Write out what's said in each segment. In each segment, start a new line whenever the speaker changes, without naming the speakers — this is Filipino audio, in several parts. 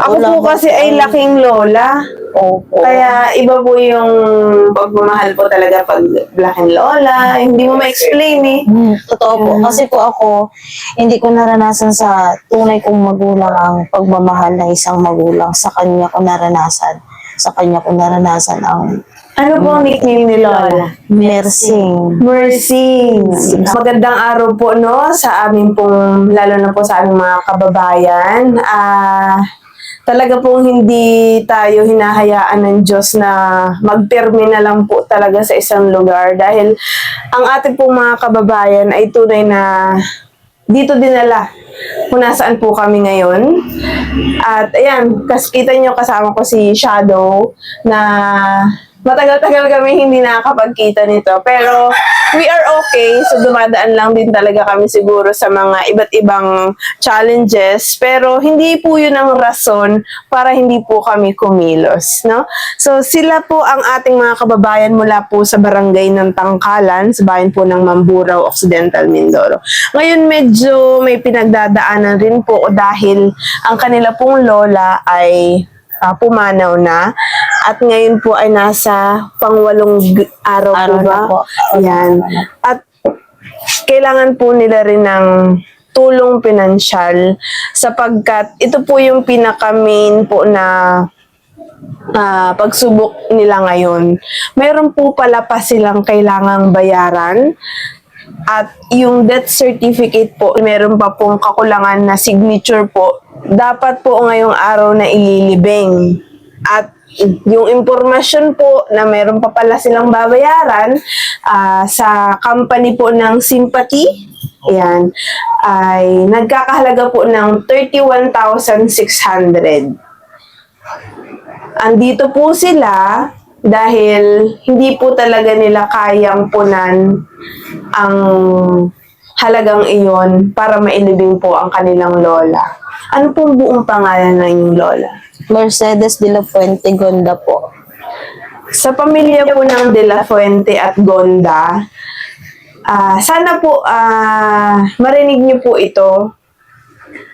Ako
Wala
po
ba
kasi ay
tayong-
laking lola.
Opo.
Kaya iba po yung pagmamahal po talaga pag laking lola. Hindi mo ma-explain eh.
Totoo po. Kasi po ako, hindi ko naranasan sa tunay kong magulang ang pagmamahal ng isang magulang. Sa kanya ko naranasan. Sa kanya ko naranasan ang
Ano po ang nickname ni Lola?
mersing.
Mercy. Magandang araw po no sa amin pong, lalo na po sa aming mga kababayan. Talaga pong hindi tayo hinahayaan ng Diyos na magpirmi na lang po talaga sa isang lugar dahil ang ating pong mga kababayan ay tunay na dito dinala kung nasaan po kami ngayon. At ayan, kita nyo kasama ko si Shadow na matagal-tagal kami hindi nakakapagkita nito. Pero we are okay. So dumadaan lang din talaga kami siguro sa mga iba't ibang challenges. Pero hindi po yun ang rason para hindi po kami kumilos. No? So sila po ang ating mga kababayan mula po sa barangay ng Tangkalan, sa bayan po ng Mamburao, Occidental Mindoro. Ngayon medyo may pinagdadaanan rin po dahil ang kanila pong lola ay pumanaw na at ngayon po ay nasa pangwalong araw po
Araw
ba?
na po.
Yan. At kailangan po nila rin ng tulong pinansyal sapagkat ito po yung pinaka-main po na pagsubok nila ngayon. Meron po pala pa silang kailangang bayaran at yung death certificate po, meron pa pong kakulangan na signature po. Dapat po ngayong araw na ililibing. At yung impormasyon po na meron pa pala silang babayaran sa company po ng Sympathy, yan, ay nagkakahalaga po ng 31,600. Andito po sila dahil hindi po talaga nila kayang punan ang halagang iyon para mailibing po ang kanilang lola. Ano pong buong pangalan ng inyong lola?
Mercedes de la Fuente Gonda po.
Sa pamilya po ng De La Fuente at Gonda, sana po marinig niyo po ito.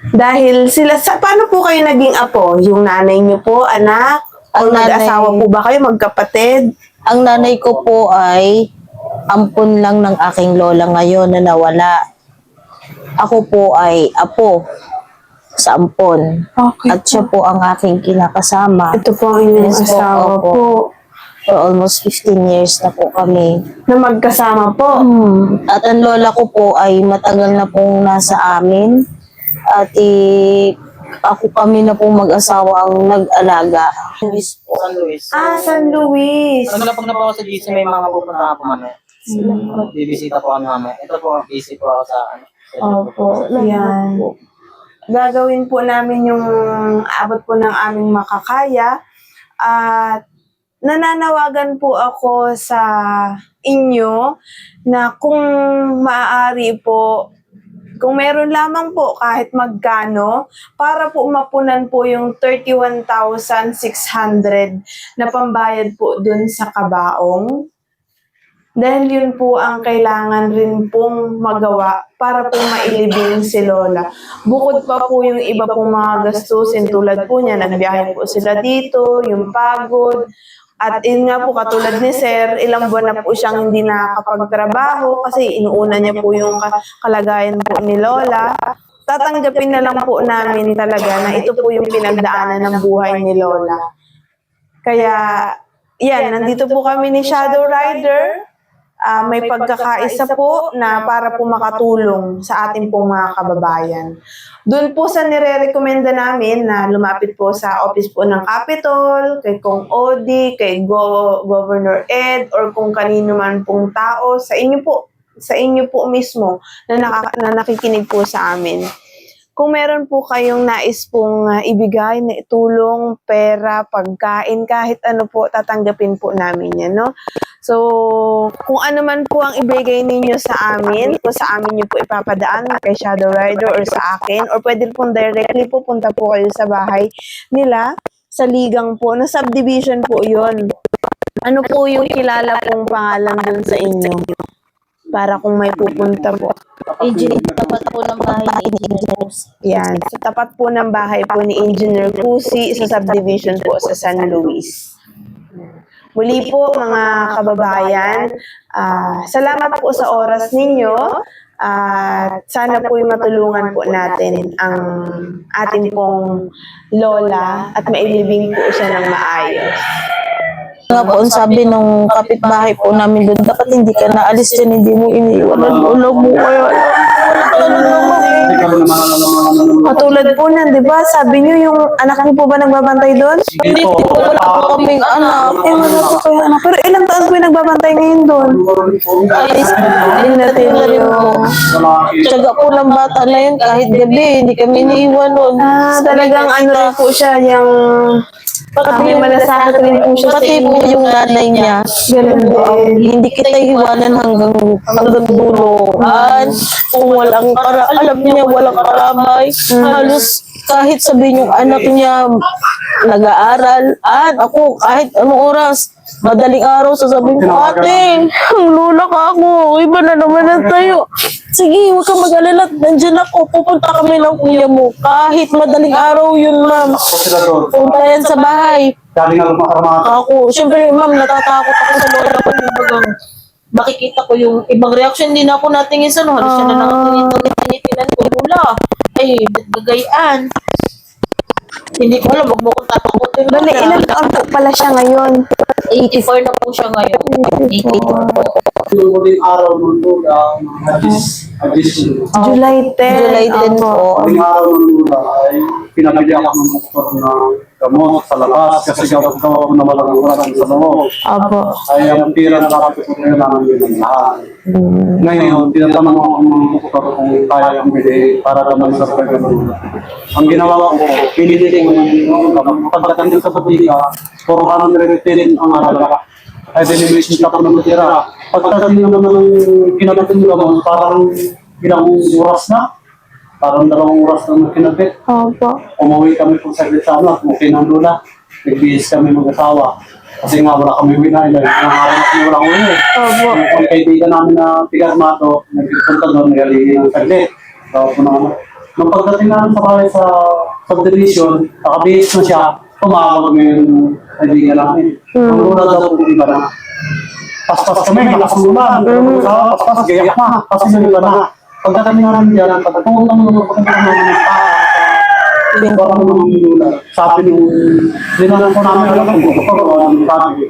Dahil sila, paano po kayo naging apo? Yung nanay niyo po, anak? O
Ang nanay-
mag-asawa po ba kayo, magkapatid?
Ang nanay ko po ay ampon lang ng aking lola ngayon na nawala. Ako po ay apo sa ampon.
Okay.
At siya po ang aking kinakasama.
Ito po ang inyong
Yes po,
asawa
opo.
po.
For almost 15 years na po kami.
Na magkasama po.
At ang lola ko po ay matagal na pong nasa amin. At ako kami na pong mag-asawa ang nag-alaga. Luis po.
San Luis.
San Luis.
Ano na pag napawa sa GC, may mga pupunta po mamaya. Bibisita po kami mamaya. Ito po, busy po ako sa ano.
Opo, yan. Gagawin po namin yung abot po ng aming makakaya. At nananawagan po ako sa inyo na kung maaari po, kung meron lamang po kahit magkano, para po mapunan po yung 31,600 na pambayad po dun sa kabaong. Dahil yun po ang kailangan rin pong magawa para po mailibing si Lola. Bukod pa po yung iba pong mga gastusin tulad po niya, nagbiyahe po sila dito, yung pagod. At yun nga po, katulad ni Sir, ilang buwan na po siyang hindi nakakapagtrabaho kasi inuuna niya po yung kalagayan po ni Lola. Tatanggapin na lang po namin talaga na ito po yung pinagdaanan ng buhay ni Lola. Kaya, yan, nandito po kami ni Shadow Rider. May pagkakaisa po na para po makatulong sa ating pong mga kababayan. Doon po sa nire-recommenda namin na lumapit po sa office po ng Capitol, kay Kong Odi, kay Governor Ed, or kung kanino man pong tao, sa inyo po mismo na nakikinig po sa amin. Kung meron po kayong nais pong ibigay na itulong, pera, pagkain, kahit ano po, tatanggapin po namin yan, no? So, kung ano man po ang ibigay ninyo sa amin, kung sa amin nyo po ipapadaan kay Shadow Rider or sa akin, or pwede pong directly pupunta po kayo sa bahay nila, sa ligang po, na subdivision po yon. Ano po yung kilala pong pangalan dun sa inyo? para kung may pupunta po.
Engineer, tapat po ng bahay ni Engineer.
Yan. Sa tapat po ng bahay po ni Engineer Cusi sa subdivision po sa San Luis. Muli po mga kababayan, salamat po sa oras ninyo at sana po matulungan po natin ang ating pong lola at mailibing po siya ng maayos.
Nga po, ang sabi nung kapitbahay po namin doon, dapat hindi ka naalis dyan, hindi mo iniiwanan. Ulo mo kayo.
Katulad po nan, di ba? Sabi niyo yung anak niyo po ba nagbabantay doon?
Hindi po, wala po kaming anak.
Wala po kayo anak. Pero ilang taon po yung nagbabantay ngayon doon?
Ay,
Hindi natin yun.
Tsaga po ng bata na yun, kahit gabi, hindi kami iniiwan nun.
Talagang ano rin po siya, yung may malasakit rin po siya.
Pati po yung nanay niya,
Ganun din.
hindi kita iwanan hanggang dulo. Kung walang alam niya, walang karamay. Halos kahit sabihin yung anak niya nag-aaral, ako kahit anong oras, madaling araw sasabihin ko, ate, ang lula ka ako, iba na naman na tayo. Sige, huwag kang mag-alala, nandiyan ako, pupunta kami ng kuya mo. Kahit madaling araw yun, ma'am. Punta yan sa bahay. Ako, syempre, ma'am, natatakot ako sa lola ko. Makikita ko yung ibang reaction, hindi na ako natingin sa halos siya na nakatinitin ko. Lula, ay, gagayaan. Hindi ko alam, wag mo kong tatakotin.
Bale, ilang taon po pala siya ngayon?
84 na po siya ngayon. 84 po.
Yung muling araw ng Lula,
July 10.
July 10 po.
muling araw ng Lula ay pinabili ako ng doktor na gamot sa labas kasi gawin ko na walang oras sa loob.
Opo.
Ay ang pira na kapit ko na namin yun lahat. Ngayon, tinatanong ako ng doktor kung kaya ang bili para naman sa pagkakas. Ang ginawa ko, pinili ko yung pagdating sa patika, 410 ang araw. Ay deliberation ka pa ng tira. Pagdating naman ng kinabit ng gamot, parang ilang oras na. Parang 2 oras na kinabit.
Opo.
Umuwi kami kung saglit sa anak, okay ng lula. Nagbihis kami mag-asawa. Kasi nga wala kami winay, dahil nangarap kami walang uwi.
Opo.
Yung kaibigan namin na Pigarmato, nagpunta doon, nagalingin ng saglit. So, nung pagdating namin sa bahay sa subdivision, nakabihis na siya, tumawag mo yung kaibigan namin. Ang lula daw kung iba na. Paspas kami, nakasuluman. Paspas, gayak na. Kasi yung iba na. Pagdating namin dyan, pagdating namin ng parang sabi nung dinanan ko namin alam kung gusto ko ang sabi.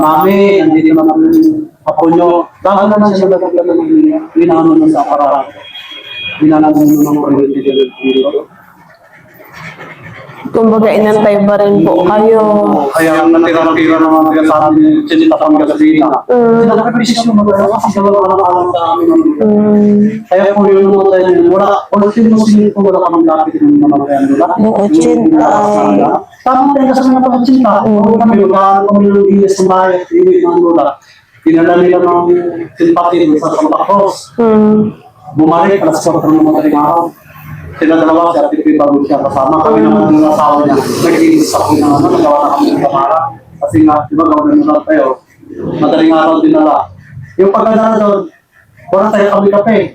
Mami, hindi naman namin apo nyo. Dahil na siya nagagala ng ginanon na sa aparat. Ginanon ng presidente dito.
Kumbaga, inantay pa rin po kayo.
Kaya natira-tira na mga sabi ni Chinita Pangasinan. Sinakripisyo mo ba kasi wala alam sa amin. Kaya po yun naman tayo, wala sino wala kamang lapit ng mga mga wala.
Yung 80 ay...
Tama tayo kasi mga pagkasinta. Kami magkakaroon kami ng bilis ng bahay, ibig ng lula. Pinala nila ng simpati sa Santa Cruz. Bumalik, alas 4 ng mga araw. Sila dalawa, si Ate Pipa siya kasama. Kami naman ng asawa niya. Nag-iinis ako na naman, nagawa na kami ng kamara. Kasi nga, di ba, gawin na tayo. Madaling araw din nala. Yung pagkana doon, wala tayo kami kape.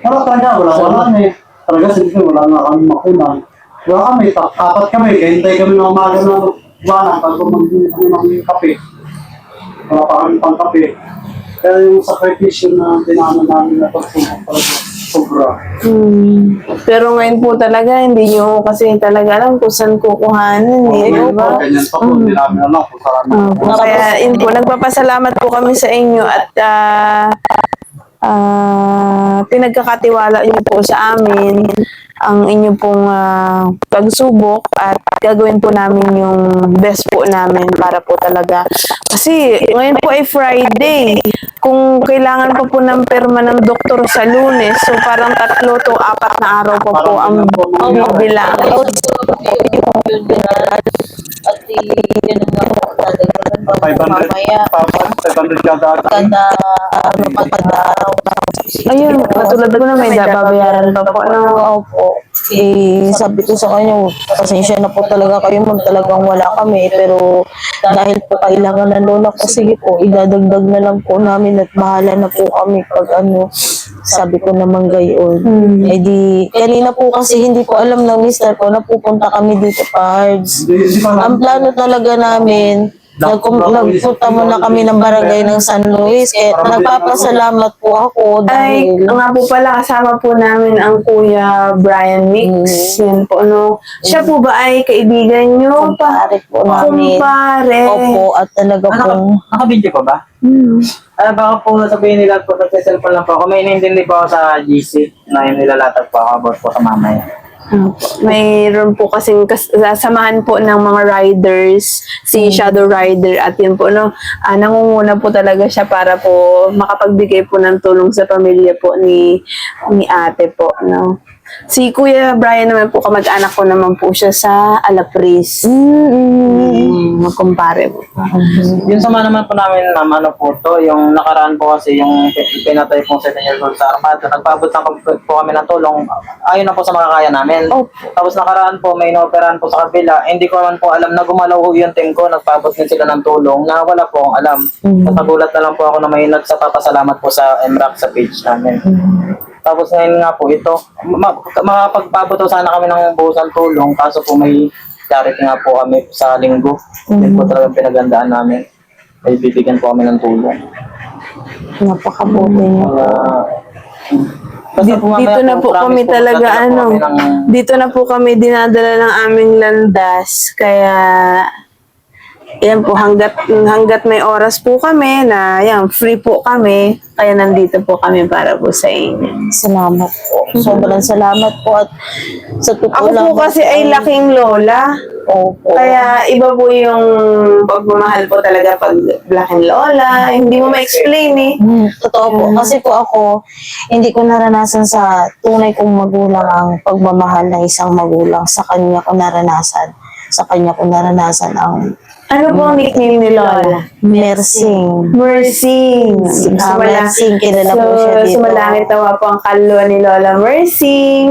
Wala talaga, wala eh. Talaga, siyempre, wala na kami makunan. Wala kami, apat kami, kahintay kami ng umaga na buwanan, pag mag-unan ng kape. Wala pa kami pang kape. Kaya yung sakripisyo na dinanan namin na pagsumang talaga, sobra.
Pero ngayon po talaga, hindi nyo kasi talaga alam kung saan kukuhanin. Di ba?
Ganyan pa po, hindi namin alam kung saan.
Kaya yun po, nagpapasalamat po kami sa inyo at pinagkakatiwala niyo po sa amin ang inyo pong pagsubok at gagawin po namin yung best po namin para po talaga. Kasi ngayon po ay Friday. Kung kailangan pa po ng perma ng doktor sa Lunes, so parang 3 to 4 na araw pa po ang bilang.
At yun ang mga dadagdagan pa
500
mamaya.
500 kada
Kada araw.
Ayun, katulad ko na may babayaran pa po.
Opo. Sabi ko sa kanya, pasensya na po talaga kayo, talagang wala kami. Pero dahil po kailangan ng lola ko, sige po, idadagdag na lang po namin at bahala na po kami pag ano, sabi ko naman gayon. Eh di, kanina po kasi hindi ko alam ng mister ko na pupunta kami dito pa Hards. Ang plano talaga namin, nagpunta muna kami ng barangay ng San Luis. Nagpapasalamat po ako
Ay,
dahil
nga po pala, kasama po namin ang Kuya Brian Mix. Yan po, no? Siya po ba ay kaibigan nyo?
kumpare po namin.
Kumpare.
Opo, at talaga pong
Naka-video pa ba? Baka po sabihin nila po, nagsiselfon lang po ako. May inintindi po ako sa GC na yung nilalatag po ako about po sa mamaya.
Mayroon po kasing samahan po ng mga riders, si Shadow Rider, at yun po, no, nangunguna po talaga siya para po makapagbigay po ng tulong sa pamilya po ni ate po, no. Si Kuya Brian naman po, kamag-anak ko naman po siya sa Alapris. Magkumpare po.
Yung sama naman po namin na ano po to, yung nakaraan po kasi yung pinatay pong 7 years old sa Armada, nagpaabot na po kami ng tulong, ayun na po sa makakaya namin. Tapos nakaraan po, may inoperahan po sa kabila, hindi ko naman po alam na gumalaw yung team ko, nagpaabot din sila ng tulong, na wala po akong alam. Nagulat na lang po ako na may nagsapapasalamat po sa MRAC sa page namin. Tapos ngayon nga po ito, makapagpaabot po sana kami ng buhusang tulong, kaso po may charity nga po kami sa linggo. Yun po talagang pinagandaan namin. Ay bibigyan po kami ng tulong.
napakabuti niyo.
Basta po mamaya
Dito na po
promise
kami talaga,
dadala po
ano,
kami ng-
dito na po kami dinadala ng aming landas, kaya yan po, hanggat may oras po kami na yan, free po kami, kaya nandito po kami para po sa inyo.
Salamat po. Sobrang salamat po at sa totoo
Ako
lang
po kasi ay laking lola,
Opo.
kaya iba po yung pagmamahal po talaga pag laking lola, hindi mo ma-explain eh.
Totoo po. Kasi po ako, hindi ko naranasan sa tunay kong magulang ang pagmamahal ng isang magulang. Sa kanya ko naranasan ang
Ano po ang nickname ni lola?
Mersing.
Mercy.
Mersing, kilala po siya dito.
Sumalangit nawa po ang kaluluwa ni Lola Mercy.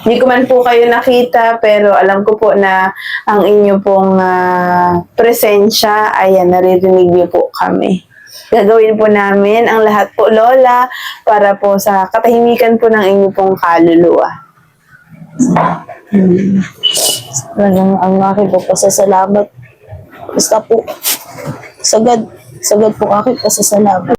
Hindi ko man po kayo nakita, pero alam ko po na ang inyo pong presensya, ayan, naririnig niyo po kami. Gagawin po namin ang lahat po, Lola, para po sa katahimikan po ng inyo pong kaluluwa.
Talagang ang aking po pasasalamat. Basta po, sagad po aking pasasalamat.